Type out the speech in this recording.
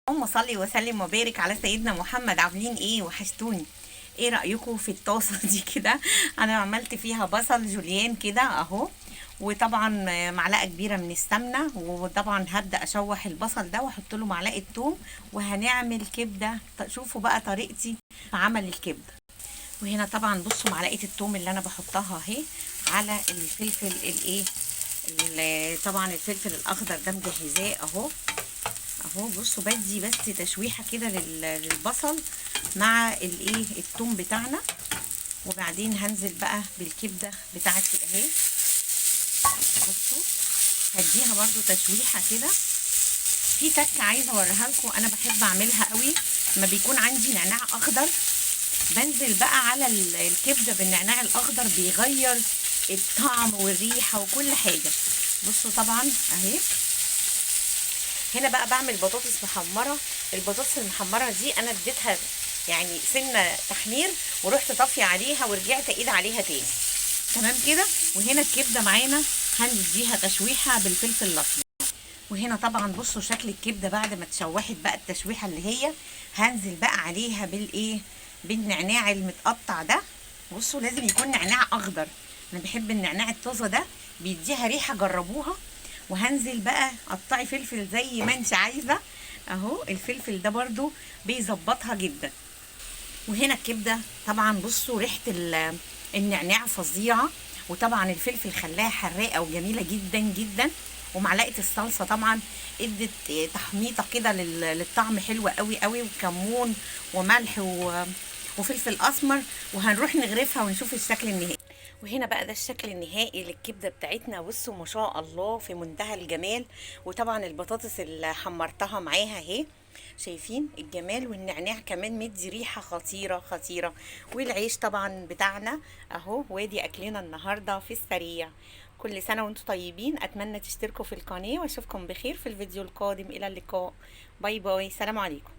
اللهم صل وسلم وبارك على سيدنا محمد. عاملين ايه؟ وحشتوني. ايه رأيكم في الطاسة دي كده؟ انا عملت فيها بصل جوليان كده اهو، وطبعا معلقة كبيرة من السمنة، وطبعا هبدأ اشوح البصل ده واحط له معلقة توم، وهنعمل كبدة. شوفوا بقى طريقتي في عمل الكبدة. وهنا طبعا بصوا معلقة التوم اللي انا بحطها اهي على الفلفل الايه، طبعا الفلفل الاخضر ده مجهزاه اهو. اهو بصوا بدي بس تشويحه كده للبصل مع الايه الثوم بتاعنا، وبعدين هنزل بقى بالكبده بتاعتي اهي. بصوا هديها برده تشويحه كده. في تكه عايزه اوريها لكم انا بحب اعملها قوي، لما بيكون عندي نعناع اخضر بنزل بقى على الكبده بالنعناع الاخضر، بيغير الطعم والريحه وكل حاجه. بصوا طبعا اهي. هنا بقى بعمل بطاطس محمره. البطاطس المحمره دي انا اديتها يعني سنه تحمير، ورحت طافيه عليها ورجعت ايد عليها تاني. تمام كده. وهنا الكبده معانا هنديها تشويحه بالفلفل الاسمر. وهنا طبعا بصوا شكل الكبده بعد ما اتشوحت بقى التشويحه اللي هي، هنزل بقى عليها بالايه، بالنعناع المتقطع ده. بصوا لازم يكون نعناع اخضر، انا بحب النعناع الطازه ده بيديها ريحه، جربوها. وهنزل بقى قطعي فلفل زي ما انت عايزه اهو، الفلفل ده برده بيظبطها جدا. وهنا الكبده طبعا بصوا ريحه النعناع فظيعه، وطبعا الفلفل خلاها حراقه وجميله جدا جدا. ومعلقه الصلصه طبعا ادت تحميطه كده للطعم حلوه قوي قوي، وكمون وملح وفلفل اسمر. وهنروح نغرفها ونشوف الشكل النهائي. وهنا بقى ده الشكل النهائي للكبده بتاعتنا. بصوا ما شاء الله في منتهى الجمال. وطبعا البطاطس اللي حمرتها معاها اهي، شايفين الجمال، والنعناع كمان مدي ريحه خطيره خطيره. والعيش طبعا بتاعنا اهو. وادي اكلنا النهارده في السريع. كل سنه وانتم طيبين. اتمنى تشتركوا في القناه، واشوفكم بخير في الفيديو القادم. الى اللقاء. باي باي. سلام عليكم.